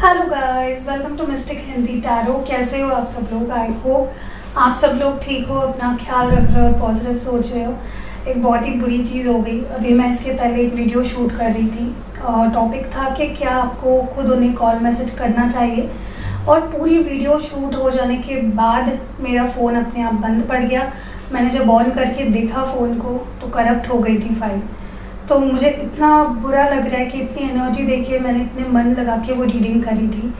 Hello guys, welcome to mystic Hindi tarot. कैसे हो आप सब लोग? आई होप आप सब लोग ठीक हो, अपना ख्याल रख रहे हो और पॉजिटिव सोच रहे हो। एक बहुत ही बुरी चीज़ हो गई। अभी मैं इसके पहले एक वीडियो शूट कर रही थी और टॉपिक था कि क्या आपको खुद उन्हें कॉल मैसेज करना चाहिए। और पूरी वीडियो शूट हो जाने के बाद मेरा फ़ोन अपने आप बंद पड़ गया। मैंने जब ऑन करके देखा फ़ोन को तो करप्ट हो गई थी फाइल। तो मुझे इतना बुरा लग रहा है कि इतनी एनर्जी देके मैंने इतने मन लगा के वो रीडिंग करी थी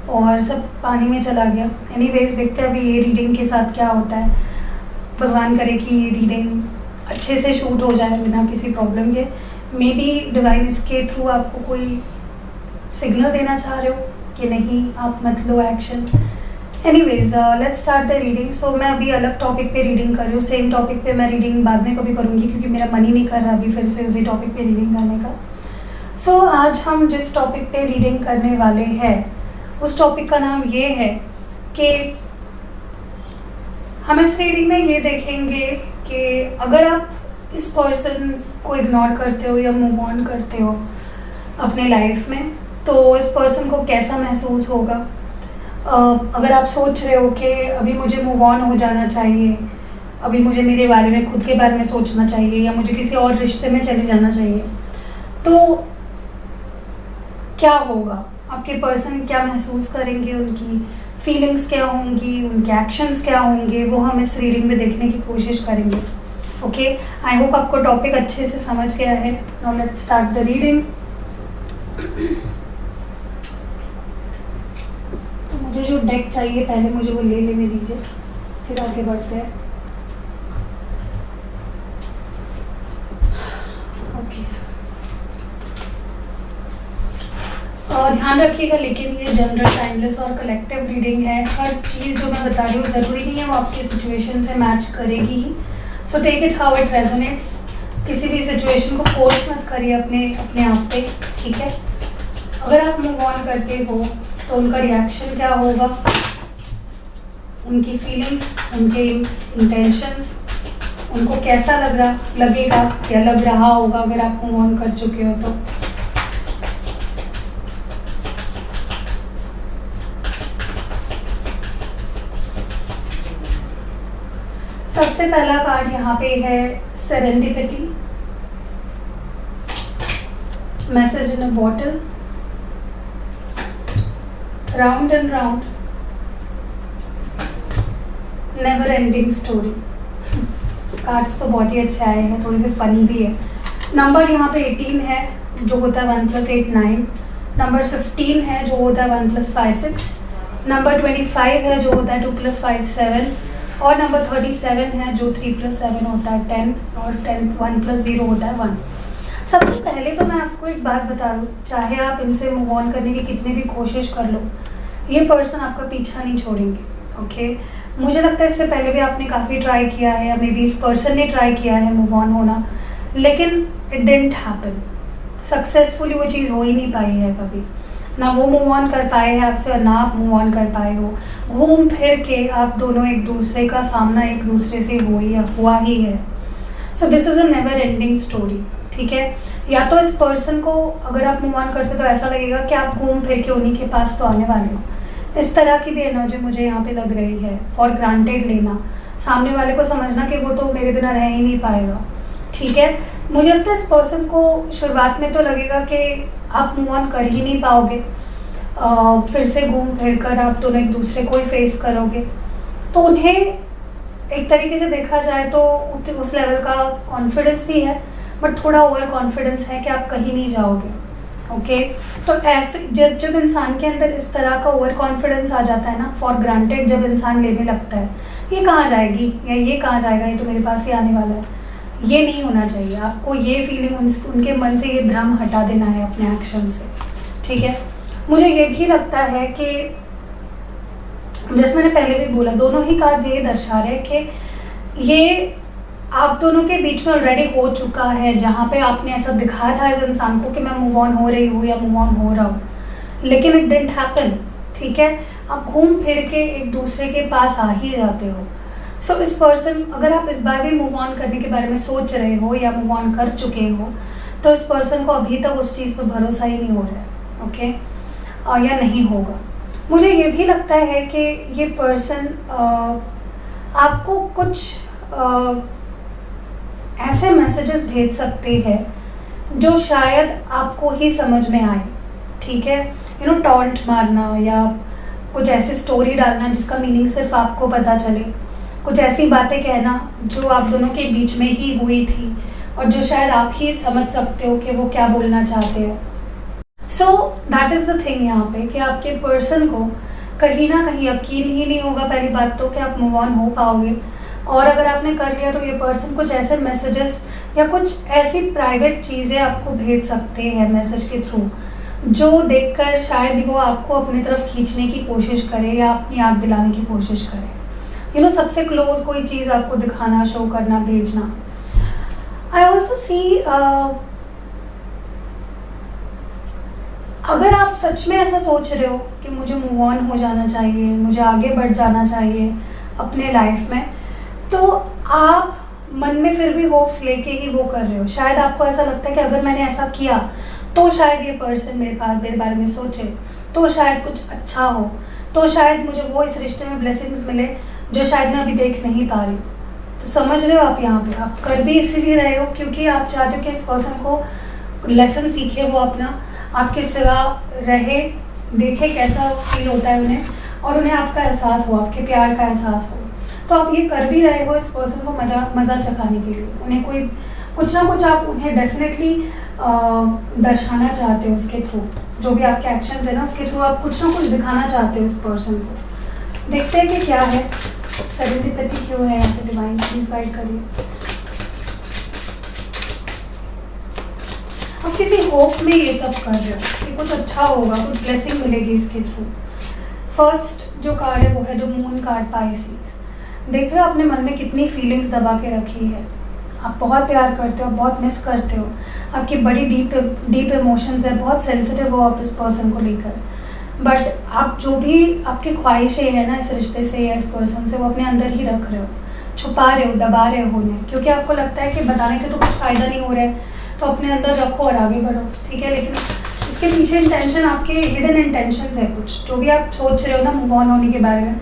और सब पानी में चला गया। एनीवेज, देखते हैं अभी ये रीडिंग के साथ क्या होता है। भगवान करे कि ये रीडिंग अच्छे से शूट हो जाए बिना किसी प्रॉब्लम के। मे बी डिवाइन इसके थ्रू आपको कोई सिग्नल देना चाह रहे हो कि नहीं, आप मत लो action. Anyways, let's start the reading. So मैं अभी अलग टॉपिक पे रीडिंग कर रही हूँ। सेम टॉपिक पे मैं रीडिंग बाद में कभी करूँगी क्योंकि मेरा मन ही नहीं कर रहा अभी फिर से उसी टॉपिक पे रीडिंग करने का। सो आज हम जिस टॉपिक पे रीडिंग करने वाले हैं उस टॉपिक का नाम ये है कि हम इस रीडिंग में ये देखेंगे कि अगर आप इस पर्सन को इग्नोर करते हो या मूव ऑन करते हो अपने लाइफ में तो इस पर्सन को कैसा महसूस होगा। अगर आप सोच रहे हो कि अभी मुझे मूव ऑन हो जाना चाहिए, अभी मुझे मेरे बारे में, खुद के बारे में सोचना चाहिए या मुझे किसी और रिश्ते में चले जाना चाहिए, तो क्या होगा? आपके पर्सन क्या महसूस करेंगे, उनकी फीलिंग्स क्या होंगी, उनके एक्शंस क्या होंगे, वो हम इस रीडिंग में देखने की कोशिश करेंगे। ओके, आई होप आपको टॉपिक अच्छे से समझ गया है। Now let's start the reading. मुझे जो डेक चाहिए पहले मुझे वो ले लेने दीजिए, फिर आगे बढ़ते हैं। ओके, ध्यान रखिएगा लेकिन ये जनरल, टाइमलेस और कलेक्टिव रीडिंग है। हर चीज़ जो मैं बता रही हूँ ज़रूरी नहीं है वो आपकी सिचुएशन से मैच करेगी ही। So take it how it resonates. किसी भी सिचुएशन को फोर्स मत करिए अपने आप पे, ठीक है? अगर आप मूव ऑन करते हो तो उनका रिएक्शन क्या होगा, उनकी फीलिंग्स, उनके इंटेंशंस, उनको कैसा लगेगा या लग रहा होगा अगर आप मूव ऑन कर चुके हो तो। सबसे पहला कार्ड यहाँ पे है serendipity, message in a bottle, round and round, never ending story. Cards तो बहुत ही अच्छे आए हैं, थोड़े से फनी भी है। नंबर यहाँ पे 18 है जो होता है 1 + 8 9। नंबर 15 है जो होता है 1 + 5 6। नंबर 25 है जो होता है 2 + 5 7। और नंबर 37 है जो 3 + 7 होता है 10। और 1 + 0 होता है 1। सबसे पहले तो मैं आपको एक बात बता दूँ, चाहे आप इनसे मूव ऑन करने की कितनी भी कोशिश कर लो, ये पर्सन आपका पीछा नहीं छोड़ेंगे। ओके, मुझे लगता है इससे पहले भी आपने काफ़ी ट्राई किया है या मे बी इस पर्सन ने ट्राई किया है मूव ऑन होना, लेकिन इट डिडंट हैपन। सक्सेसफुली वो चीज़ हो ही नहीं पाई है कभी। ना वो मूव ऑन कर पाए हैं आपसे और ना आप मूव ऑन कर पाए हो। घूम फिर के आप दोनों एक दूसरे का सामना एक दूसरे से हुआ ही है। So this is a never ending story, ठीक है? या तो इस पर्सन को अगर आप मूव ऑन करते तो ऐसा लगेगा कि आप घूम फिर के उन्हीं के पास तो आने वाले हो। इस तरह की भी एनर्जी मुझे यहाँ पे लग रही है। फॉर ग्रांटेड लेना, सामने वाले को समझना कि वो तो मेरे बिना रह ही नहीं पाएगा, ठीक है? मुझे लगता है इस पर्सन को शुरुआत में तो लगेगा कि आप मूव ऑन कर ही नहीं पाओगे, फिर से घूम फिर कर आप दोनों एक दूसरे को ही फेस करोगे। तो उन्हें एक तरीके से देखा जाए तो उस लेवल का कॉन्फिडेंस भी है, बट थोड़ा ओवर कॉन्फिडेंस है कि आप कहीं नहीं जाओगे। ओके, तो ऐसे जब इंसान के अंदर इस तरह का ओवर कॉन्फिडेंस आ जाता है ना, फॉर ग्रांटेड जब इंसान लेने लगता है, ये कहाँ जाएगी या ये कहाँ जाएगा, ये तो मेरे पास ही आने वाला है, ये नहीं होना चाहिए। आपको ये फीलिंग उनके मन से, ये भ्रम हटा देना है अपने एक्शन से, ठीक है? मुझे ये भी लगता है कि जैसे मैंने पहले भी बोला, दोनों ही कार्ड्स ये दर्शा रहे हैं कि ये आप दोनों के बीच में ऑलरेडी हो चुका है, जहाँ पे आपने ऐसा दिखाया था इस इंसान को कि मैं मूव ऑन हो रही हूँ या मूव ऑन हो रहा हूँ, लेकिन इट डिडंट हैपन, ठीक है? आप घूम फिर के एक दूसरे के पास आ ही जाते हो। सो इस पर्सन, अगर आप इस बार भी मूव ऑन करने के बारे में सोच रहे हो या मूव ऑन कर चुके हो, तो इस पर्सन को अभी तक उस चीज़ पर भरोसा ही नहीं हो रहा है। ओके, या नहीं होगा। मुझे ये भी लगता है कि ये पर्सन आपको कुछ ऐसे मैसेजेस भेज सकते हैं जो शायद आपको ही समझ में आए, ठीक है। टॉन्ट मारना या कुछ ऐसी स्टोरी डालना जिसका मीनिंग सिर्फ आपको पता चले, कुछ ऐसी बातें कहना जो आप दोनों के बीच में ही हुई थी और जो शायद आप ही समझ सकते हो कि वो क्या बोलना चाहते हैं। So that is the thing यहाँ पे कि आपके पर्सन को कहीं ना कहीं यकीन ही नहीं होगा पहली बात तो कि आप मूव ऑन हो पाओगे, और अगर आपने कर लिया तो ये पर्सन कुछ ऐसे मैसेजेस या कुछ ऐसी प्राइवेट चीज़ें आपको भेज सकते हैं मैसेज के थ्रू जो देखकर शायद वो आपको अपनी तरफ खींचने की कोशिश करे या अपनी याद दिलाने की कोशिश करे। सबसे क्लोज कोई चीज़ आपको दिखाना, शो करना, भेजना। आई ऑल्सो सी अगर आप सच में ऐसा सोच रहे हो कि मुझे मूव ऑन हो जाना चाहिए, मुझे आगे बढ़ जाना चाहिए अपने लाइफ में, तो आप मन में फिर भी होप्स लेके ही वो कर रहे हो। शायद आपको ऐसा लगता है कि अगर मैंने ऐसा किया तो शायद ये पर्सन मेरे बारे में सोचे, तो शायद कुछ अच्छा हो, तो शायद मुझे वो इस रिश्ते में ब्लेसिंग्स मिले जो शायद मैं अभी देख नहीं पा रही हूँ। तो समझ रहे हो आप यहाँ पे आप कर भी इसीलिए रहे हो क्योंकि आप चाहते हो कि इस पर्सन को लेसन सीखे, वो अपना आपके सिवा रहे, देखे कैसा फील होता है उन्हें, और उन्हें आपका एहसास हो, आपके प्यार का एहसास हो। तो आप ये कर भी रहे हो इस पर्सन को मज़ा चखाने के लिए, उन्हें कुछ ना कुछ आप उन्हें डेफिनेटली दर्शाना चाहते हो उसके थ्रू, जो भी आपके एक्शंस है ना उसके थ्रू आप कुछ ना कुछ दिखाना चाहते हो इस पर्सन को। देखते हैं कि क्या है, सेरेंडिपिटी क्यों है यहाँ पे, डिवाइन प्लीज गाइड करिए। आप किसी होप में ये सब कर रहे हो कि कुछ अच्छा होगा, कुछ ब्लेसिंग मिलेगी इसके थ्रू। फर्स्ट जो कार्ड है वो है द मून कार्ड, पाइसेस। देख रहे हो आपने मन में कितनी फीलिंग्स दबा के रखी है, आप बहुत प्यार करते हो, बहुत मिस करते हो, आपकी बड़ी डीप इमोशंस है, बहुत सेंसिटिव हो आप इस पर्सन को लेकर। बट आप जो भी आपकी ख्वाहिशें हैं ना इस रिश्ते से या इस पर्सन से, वो अपने अंदर ही रख रहे हो, छुपा रहे हो, दबा रहे हो उन्हें, क्योंकि आपको लगता है कि बताने से तो कुछ फ़ायदा नहीं हो रहा है, तो अपने अंदर रखो और आगे बढ़ो, ठीक है। लेकिन इसके पीछे इंटेंशन, आपके हिडन इंटेंशंस है कुछ, जो भी आप सोच रहे हो ना मूव ऑन होने के बारे में,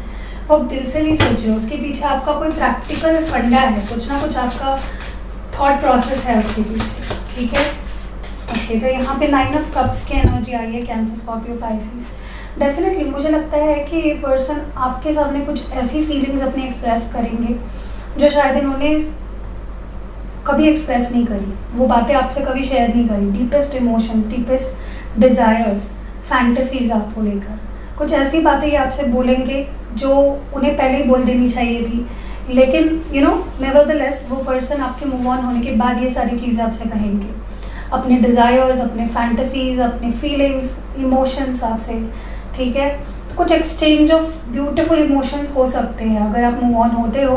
वो आप दिल से नहीं सोच रहे हो, उसके पीछे आपका कोई प्रैक्टिकल फंडा है, कुछ ना कुछ आपका थॉट प्रोसेस है उसके पीछे, ठीक है। ओके, तो यहाँ पे 9 ऑफ कप्स की एनर्जी आई है, कैंसर, स्कॉर्पियो, पाइसेस। डेफिनेटली मुझे लगता है कि ये पर्सन आपके सामने कुछ ऐसी फीलिंग्स अपनी एक्सप्रेस करेंगे जो शायद इन्होंने कभी एक्सप्रेस नहीं करी, वो बातें आपसे कभी शेयर नहीं करी। Deepest emotions, deepest desires, fantasies आपको लेकर कुछ ऐसी बातें ये आपसे बोलेंगे जो उन्हें पहले ही बोल देनी चाहिए थी, लेकिन नेवरदलेस वो पर्सन आपके मूव ऑन होने के बाद ये सारी चीज़ें आपसे कहेंगे, अपने डिज़ायर्स, अपने फैंटेसीज, अपने फीलिंग्स, इमोशंस आपसे, ठीक है। तो कुछ एक्सचेंज ऑफ ब्यूटीफुल इमोशंस हो सकते हैं अगर आप मूव ऑन होते हो,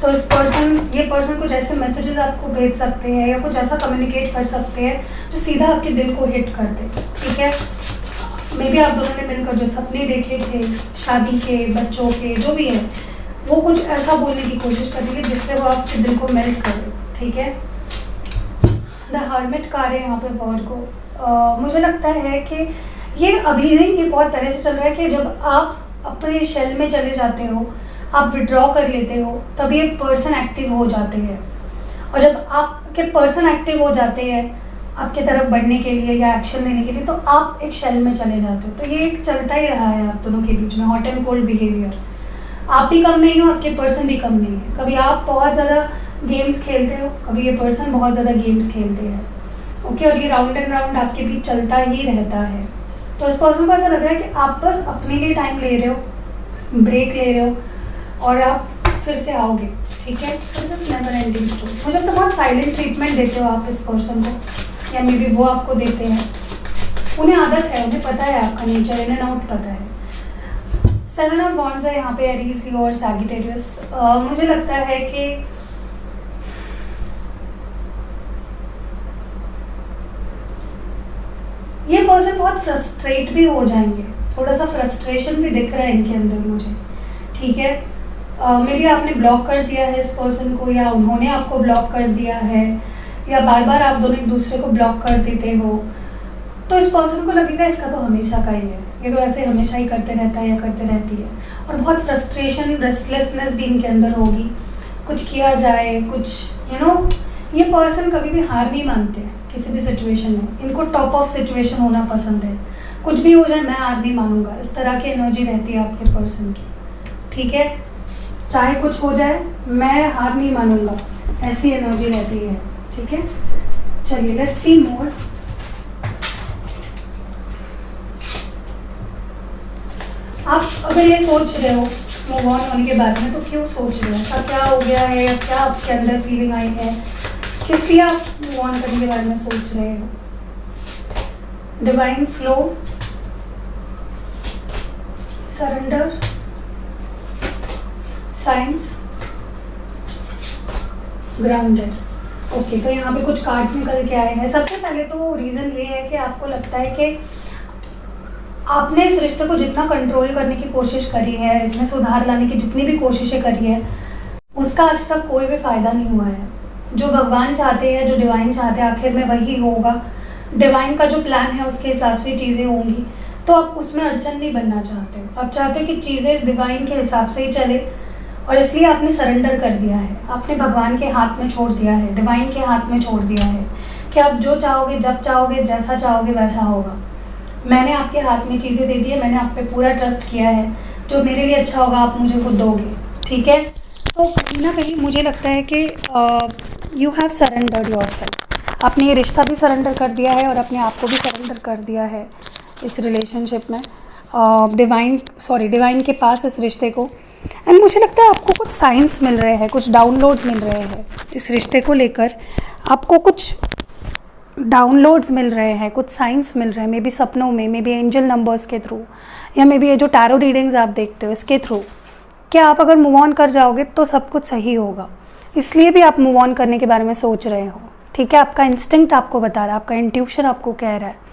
तो ये पर्सन कुछ ऐसे मैसेजेस आपको भेज सकते हैं या कुछ ऐसा कम्युनिकेट कर सकते हैं जो सीधा आपके दिल को हिट कर दे, ठीक है। मे बी आप दोनों ने मिलकर जो सपने देखे थे शादी के, बच्चों के, जो भी है, वो कुछ ऐसा बोलने की कोशिश करेंगे जिससे वो आपके दिल को मेल्ट करे, ठीक है। द हर्मिट कार्ड है यहाँ पे वर्गो। मुझे लगता है कि ये अभी नहीं, ये बहुत पहले से चल रहा है कि जब आप अपने शेल में चले जाते हो, आप विड्रॉ कर लेते हो, तब ये पर्सन एक्टिव हो जाते हैं, और जब आपके पर्सन एक्टिव हो जाते हैं आपके तरफ बढ़ने के लिए या एक्शन लेने के लिए, तो आप एक शेल में चले जाते हो। तो ये एक चलता ही रहा है आप दोनों के बीच में, हॉट एंड कोल्ड बिहेवियर। आप भी कम नहीं हो, आपके पर्सन भी कम नहीं है। कभी आप बहुत ज़्यादा गेम्स खेलते हो, कभी ये पर्सन बहुत ज़्यादा गेम्स खेलते हैं, ओके। और ये राउंड एंड राउंड आपके बीच चलता ही रहता है। तो इस पर्सन को ऐसा लग रहा है कि आप बस अपने लिए टाइम ले रहे हो, ब्रेक ले रहे हो, और आप फिर से आओगे, ठीक है। Never ending story. मुझे तो बहुत साइलेंट ट्रीटमेंट देते हो आप इस पर्सन को, या मे बी वो आपको देते हैं। उन्हें आदत है, उन्हें पता है आपका नेचर, इन एंड आउट पता है। 7 ऑफ वॉन्ड्स है यहाँ पे एरीज की और सैजिटेरियस। मुझे लगता है कि ये पर्सन बहुत फ्रस्ट्रेट भी हो जाएंगे, थोड़ा सा फ्रस्ट्रेशन भी दिख रहा है इनके अंदर मुझे, ठीक है। मे बी आपने ब्लॉक कर दिया है इस पर्सन को, या उन्होंने आपको ब्लॉक कर दिया है, या बार बार आप दोनों एक दूसरे को ब्लॉक कर देते हो। तो इस पर्सन को लगेगा इसका तो हमेशा का ही है, ये तो ऐसे हमेशा ही करते रहता है या करते रहती है, और बहुत फ्रस्ट्रेशन रेस्टलेसनेस भी इनके अंदर होगी। कुछ किया जाए, कुछ ये पर्सन कभी भी हार नहीं मानते हैं किसी भी सिचुएशन में, इनको टॉप ऑफ सिचुएशन होना पसंद है। कुछ भी हो जाए मैं हार नहीं मानूंगा, इस तरह की एनर्जी रहती है आपके पर्सन की, ठीक है। चाहे कुछ हो जाए मैं हार नहीं मानूंगा, ऐसी एनर्जी रहती है, ठीक है। चलिए लेट्स सी मोर। आप अगर ये सोच रहे हो मूव ऑन होने के बारे में, तो क्यों सोच रहे हो, ऐसा क्या हो गया है या क्या आपके अंदर फीलिंग आई है, किस लिए आप मूव ऑन करने के बारे में सोच रहे हो? Divine flow, surrender, science, grounded. Okay, तो यहाँ पे कुछ कार्ड्स निकल के आए हैं। सबसे पहले तो रीज़न ये है कि आपको लगता है कि आपने इस रिश्ते को जितना कंट्रोल करने की कोशिश करी है, इसमें सुधार लाने की जितनी भी कोशिशें करी है, उसका आज तक कोई भी फ़ायदा नहीं हुआ है। जो भगवान चाहते हैं, जो डिवाइन चाहते हैं, आखिर में वही होगा। डिवाइन का जो प्लान है उसके हिसाब से चीज़ें होंगी, तो आप उसमें अड़चन नहीं बनना चाहते हो। आप चाहते हो कि चीज़ें डिवाइन के हिसाब से ही चले, और इसलिए आपने सरेंडर कर दिया है, आपने भगवान के हाथ में छोड़ दिया है, डिवाइन के हाथ में छोड़ दिया है कि आप जो चाहोगे, जब चाहोगे, जैसा चाहोगे वैसा होगा। मैंने आपके हाथ में चीज़ें दे दी है, मैंने आप पे पूरा ट्रस्ट किया है, जो मेरे लिए अच्छा होगा आप मुझे वो दोगे, ठीक है। तो कहीं ना कहीं मुझे लगता है कि यू हैव सरेंडर्ड योरसेल्फ। आपने ये रिश्ता भी सरेंडर कर दिया है और अपने आप को भी सरेंडर कर दिया है इस रिलेशनशिप में, डिवाइन के पास, इस रिश्ते को। एंड मुझे लगता है आपको कुछ साइंस मिल रहे हैं, कुछ डाउनलोड्स मिल रहे हैं इस रिश्ते को लेकर, आपको कुछ डाउनलोड्स मिल रहे हैं, कुछ साइंस मिल रहे हैं, मे बी सपनों में, मे बी एंजल नंबर्स के थ्रू, या मे बी ये जो टैरो रीडिंग्स आप देखते हो इसके थ्रू, कि आप अगर मूव ऑन कर जाओगे तो सब कुछ सही होगा। इसलिए भी आप मूव ऑन करने के बारे में सोच रहे हो, ठीक है। आपका इंस्टिंक्ट आपको बता रहा है, आपका इंट्यूशन आपको कह रहा है।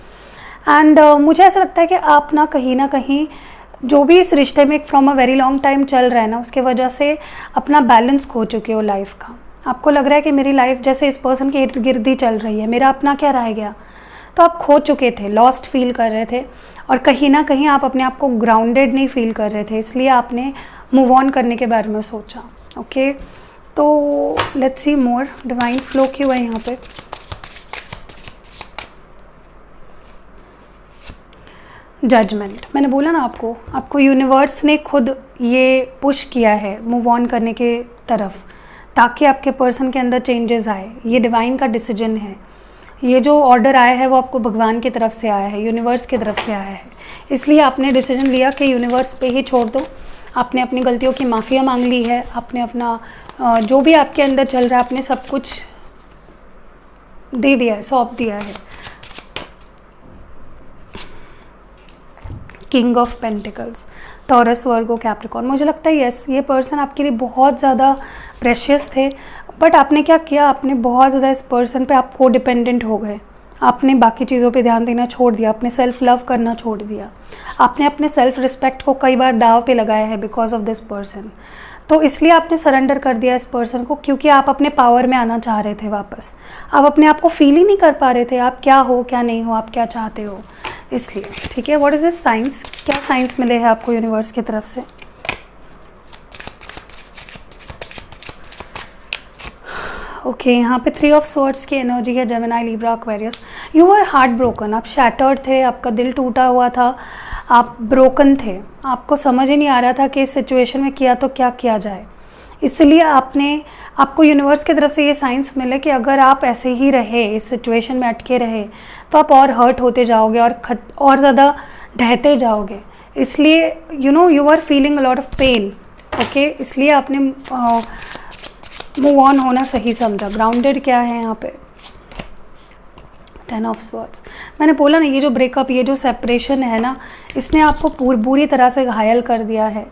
एंड मुझे ऐसा लगता है कि आप ना कहीं जो भी इस रिश्ते में from a very long time चल रहा है ना, उसके वजह से अपना बैलेंस खो चुके हो लाइफ का। आपको लग रहा है कि मेरी लाइफ जैसे इस पर्सन के इर्द गिर्द ही चल रही है, मेरा अपना क्या रह गया। तो आप खो चुके थे, लॉस्ट फील कर रहे थे, और कहीं ना कहीं आप अपने आप को ग्राउंडेड नहीं फील कर रहे थे, इसलिए आपने मूव ऑन करने के बारे में सोचा। ओके, तो let's see more. Divine flow क्यों है यहाँ पे? जजमेंट। मैंने बोला ना आपको यूनिवर्स ने खुद ये पुश किया है मूव ऑन करने के तरफ, ताकि आपके पर्सन के अंदर चेंजेस आए। ये डिवाइन का डिसीजन है, ये जो ऑर्डर आया है वो आपको भगवान की तरफ से आया है, यूनिवर्स की तरफ से आया है। इसलिए आपने डिसीजन लिया कि यूनिवर्स पे ही छोड़ दो। आपने अपनी गलतियों की माफ़िया मांग ली है, आपने अपना जो भी आपके अंदर चल रहा है आपने सब कुछ दे दिया है, सौंप दिया है। King of pentacles, taurus, Virgo, Capricorn. मुझे लगता है यस, ये पर्सन आपके लिए बहुत ज़्यादा प्रेशियस थे, बट आपने क्या किया, आपने बहुत ज़्यादा इस पर्सन पे आपको डिपेंडेंट हो गए। आपने बाकी चीज़ों पे ध्यान देना छोड़ दिया, आपने सेल्फ लव करना छोड़ दिया, आपने अपने सेल्फ रिस्पेक्ट को कई बार दाव पे लगाया है बिकॉज ऑफ दिस पर्सन। तो इसलिए आपने सरेंडर कर दिया इस पर्सन को, क्योंकि आप अपने पावर में आना चाह रहे थे वापस। आप अपने आप को फील ही नहीं कर पा रहे थे, आप क्या हो क्या नहीं हो, आप क्या चाहते हो, इसलिए। ठीक है, व्हाट इज़ दिस साइंस? क्या साइंस मिले हैं आपको यूनिवर्स की तरफ से? ओके, यहाँ पे 3 ऑफ स्वॉर्ड्स की एनर्जी है, Gemini, Libra, Aquarius. You were heart broken, आप शैटर्ड थे, आपका दिल टूटा हुआ था, आप ब्रोकन थे, आपको समझ ही नहीं आ रहा था कि इस सिचुएशन में किया तो क्या किया जाए। इसलिए आपको यूनिवर्स की तरफ से ये साइंस मिले कि अगर आप ऐसे ही रहे, इस सिचुएशन में अटके रहे, तो आप और हर्ट होते जाओगे और ज़्यादा ढहते जाओगे। इसलिए you are feeling a lot of pain. Okay, इसलिए आपने मूव ऑन होना सही समझा। ग्राउंडेड क्या है यहाँ पे? 10 ऑफ स्वॉर्ड्स। मैंने बोला ना, ये जो ब्रेकअप, ये जो सेपरेशन है ना, इसने आपको बुरी तरह से घायल कर दिया है।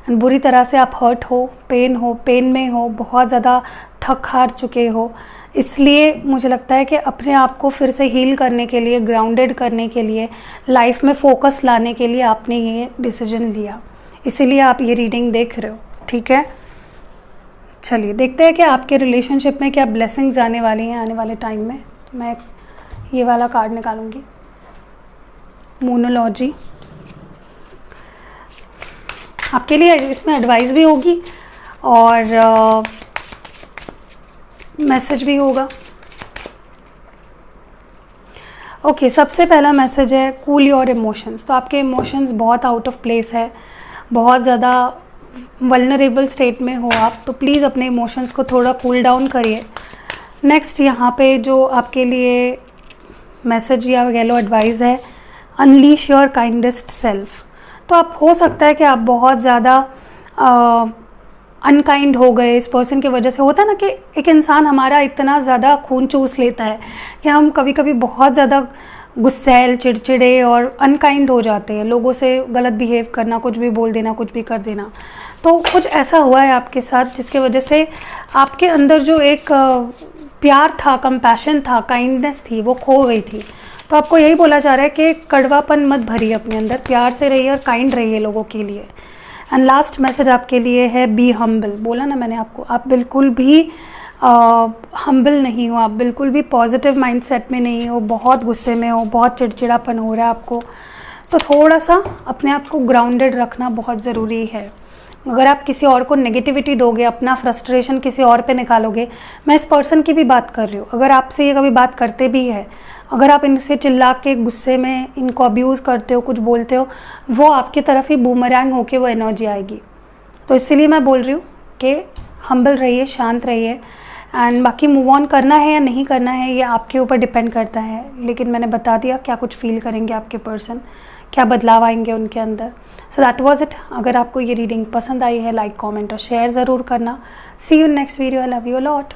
एंड बुरी तरह से आप हर्ट हो, पेन में हो, बहुत ज़्यादा थक हार चुके हो। इसलिए मुझे लगता है कि अपने आप को फिर से हील करने के लिए, ग्राउंडेड करने के लिए, लाइफ में फोकस लाने के लिए आपने ये डिसीजन लिया। इसीलिए आप ये रीडिंग देख रहे हो। ठीक है, चलिए देखते हैं कि आपके रिलेशनशिप में क्या ब्लेसिंग्स आने वाली हैं आने वाले टाइम में। मैं ये वाला कार्ड निकालूंगी। मूनोलॉजी आपके लिए इसमें एडवाइस भी होगी और मैसेज भी होगा। ओके, सबसे पहला मैसेज है कूल योर इमोशंस। तो आपके इमोशंस बहुत आउट ऑफ प्लेस है, बहुत ज़्यादा वल्नरेबल स्टेट में हो आप, तो प्लीज़ अपने इमोशंस को थोड़ा कूल डाउन करिए। नेक्स्ट यहाँ पे जो आपके लिए मैसेज या कह लो एडवाइस है, अनलीश योर काइंडेस्ट सेल्फ। तो आप हो सकता है कि आप बहुत ज़्यादा अनकाइंड हो गए इस पर्सन की वजह से। होता है ना कि एक इंसान हमारा इतना ज़्यादा खून चूस लेता है कि हम कभी कभी बहुत ज़्यादा गुस्सैल, चिड़चिड़े और अनकाइंड हो जाते हैं, लोगों से गलत बिहेव करना, कुछ भी बोल देना, कुछ भी कर देना। तो कुछ ऐसा हुआ है आपके साथ जिसके वजह से आपके अंदर जो एक प्यार था, कंपैशन था, काइंडनेस थी, वो खो गई थी। तो आपको यही बोला जा रहा है कि कड़वापन मत भरिए अपने अंदर, प्यार से रहिए और काइंड रहिए लोगों के लिए। एंड लास्ट मैसेज आपके लिए है बी हम्बल। बोला ना मैंने आपको, आप बिल्कुल भी हम्बल नहीं हो, आप बिल्कुल भी पॉजिटिव माइंडसेट में नहीं हो, बहुत गुस्से में हो, बहुत चिड़चिड़ापन हो रहा है आपको। तो थोड़ा सा अपने आप को ग्राउंडेड रखना बहुत ज़रूरी है। अगर आप किसी और को नेगेटिविटी दोगे, अपना फ्रस्ट्रेशन किसी और पे निकालोगे, मैं इस पर्सन की भी बात कर रही हूँ, अगर आपसे ये कभी बात करते भी है, अगर आप इनसे चिल्ला के गुस्से में इनको अब्यूज़ करते हो, कुछ बोलते हो, वो आपकी तरफ ही बूमरैंग होके वो एनर्जी आएगी। तो इसीलिए मैं बोल रही हूँ कि हम्बल रहिए, शांत रहिए। एंड बाकी मूव ऑन करना है या नहीं करना है ये आपके ऊपर डिपेंड करता है, लेकिन मैंने बता दिया क्या कुछ फील करेंगे आपके पर्सन, क्या बदलाव आएंगे उनके अंदर। So that was it. अगर आपको ये रीडिंग पसंद आई है, लाइक, कमेंट और शेयर ज़रूर करना। See you next video. I love you lot.